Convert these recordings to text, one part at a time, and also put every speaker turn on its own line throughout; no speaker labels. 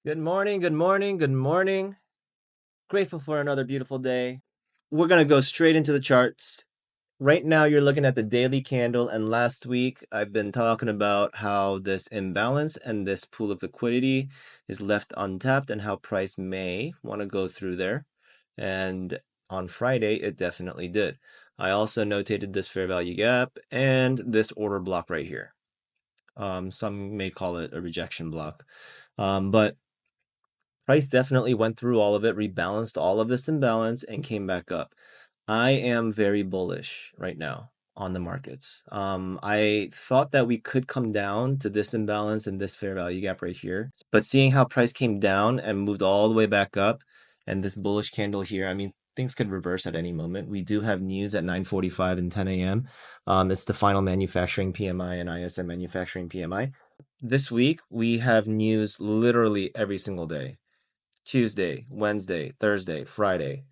Good morning, good morning, good morning. Grateful for another beautiful day. We're going to go straight into the charts. Right now, you're looking at the daily candle, and last week I've been talking about how this imbalance and this pool of liquidity is left untapped and how price may want to go through there. And on Friday, it definitely did. I also notated this fair value gap and this order block right here. Some may call it a rejection block. But price definitely went through all of it, rebalanced all of this imbalance, and came back up. I am very bullish right now on the markets. I thought that we could come down to this imbalance and this fair value gap right here, but seeing how price came down and moved all the way back up, and this bullish candle here, I mean, things could reverse at any moment. We do have news at 9:45 and 10 a.m. It's the final manufacturing PMI and ISM manufacturing PMI. This week, we have news literally every single day. Tuesday, Wednesday, Thursday, Friday.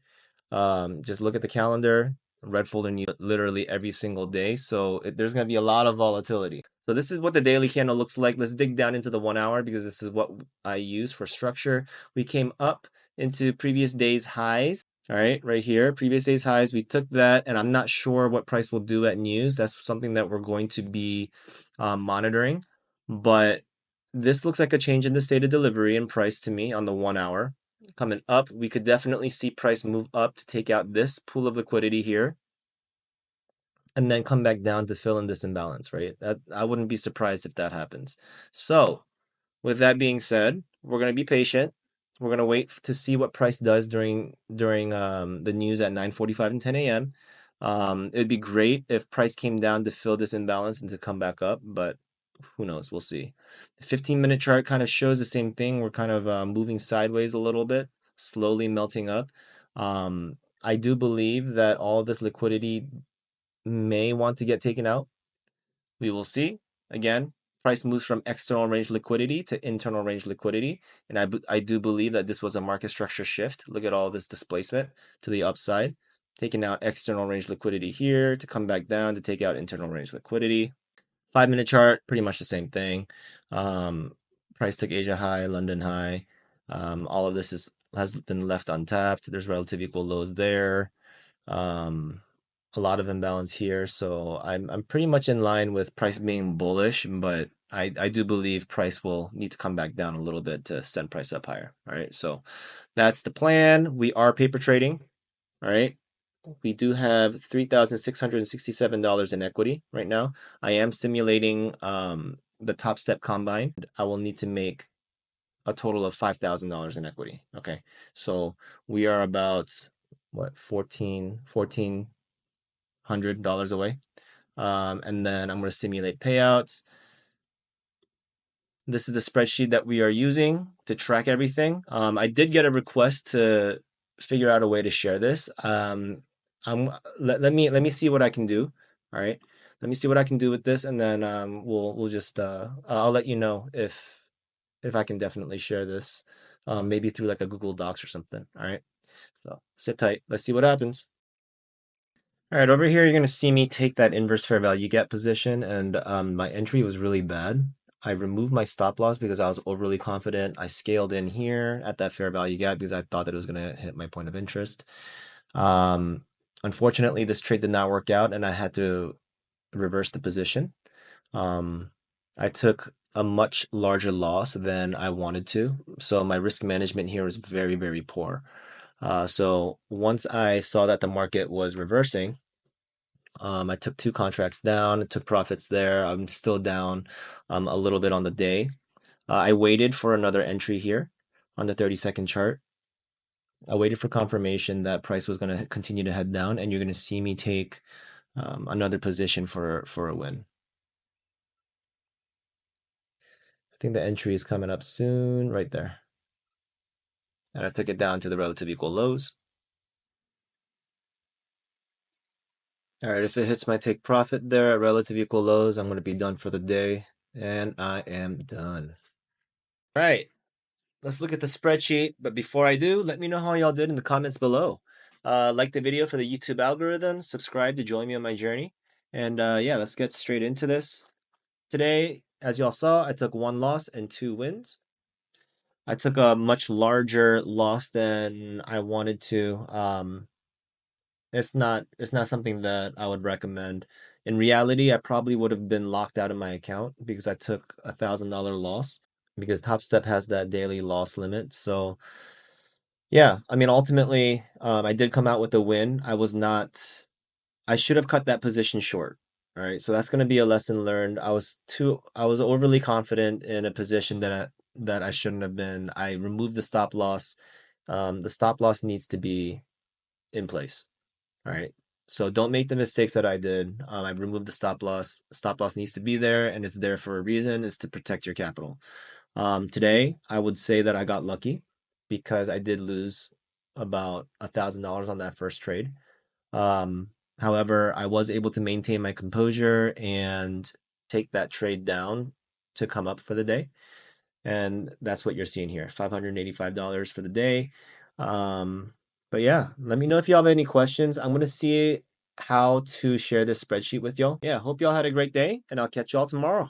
Just look at the calendar, red folder news literally every single day. So there's going to be a lot of volatility. So this is what the daily candle looks like. Let's dig down into the 1 hour because this is what I use for structure. We came up into previous day's highs. All right here, previous day's highs. We took that, and I'm not sure what price will do at news. That's something that we're going to be monitoring. But this looks like a change in the state of delivery and price to me on the 1 hour. Coming up, we could definitely see price move up to take out this pool of liquidity here and then come back down to fill in this imbalance, right? I wouldn't be surprised if that happens. So, with that being said, we're going to be patient. We're going to wait to see what price does during the news at 9:45 and 10 a.m. It'd be great if price came down to fill this imbalance and to come back up, but who knows? We'll see. The 15-minute chart kind of shows the same thing. We're kind of moving sideways a little bit, slowly melting up. I do believe that all this liquidity may want to get taken out. We will see. Again, price moves from external range liquidity to internal range liquidity. And I do believe that this was a market structure shift. Look at all this displacement to the upside, taking out external range liquidity here to come back down to take out internal range liquidity. 5-minute chart, pretty much the same thing. Price took Asia high, London high. All of this has been left untapped. There's relative equal lows there. A lot of imbalance here, so I'm pretty much in line with price being bullish, but I do believe price will need to come back down a little bit to send price up higher. All right, so that's the plan. We are paper trading. All right. We do have $3,667 in equity right now. I am simulating the Top Step Combine. I will need to make a total of $5,000 in equity. Okay, so we are about what $1,400 away. And then I'm going to simulate payouts. This is the spreadsheet that we are using to track everything. I did get a request to figure out a way to share this. Let me see what I can do. All right, let me see what I can do with this, and then we'll just I'll let you know if I can definitely share this, maybe through like a Google Docs or something. All right, so sit tight. Let's see what happens. All right, over here, you're going to see me take that inverse fair value gap position, and my entry was really bad. I removed my stop loss because I was overly confident. I scaled in here at that fair value gap because I thought that it was going to hit my point of interest. Um, Unfortunately, this trade did not work out, and I had to reverse the position. I took a much larger loss than I wanted to, so my risk management here was very, very poor. So once I saw that the market was reversing, I took 2 contracts down, took profits there. I'm still down a little bit on the day. I waited for another entry here on the 30-second chart. I waited for confirmation that price was going to continue to head down, and you're going to see me take another position for a win. I think the entry is coming up soon, right there. And I took it down to the relative equal lows. All right, if it hits my take profit there at relative equal lows, I'm going to be done for the day, and I am done. All right. Let's look at the spreadsheet, but before I do, let me know how y'all did in the comments below. Like the video for the YouTube algorithm, subscribe to join me on my journey, and yeah, let's get straight into this. Today, as y'all saw, I took 1 loss and 2 wins. I took a much larger loss than I wanted to. It's not something that I would recommend. In reality, I probably would have been locked out of my account because I took $1,000 loss because Top Step has that daily loss limit. So yeah, I mean, ultimately, I did come out with a win. I should have cut that position short. All right, so that's going to be a lesson learned. I was overly confident in a position that I shouldn't have been. I removed the stop loss. The stop loss needs to be in place. All right. So don't make the mistakes that I did. I removed the stop loss. Stop loss needs to be there, and it's there for a reason. It's to protect your capital. Today, I would say that I got lucky because I did lose about $1,000 on that first trade. Um, However, I was able to maintain my composure and take that trade down to come up for the day. And that's what you're seeing here, $585 for the day. Um, but yeah, let me know if y'all have any questions. I'm going to see how to share this spreadsheet with y'all. Yeah, hope y'all had a great day, and I'll catch y'all tomorrow.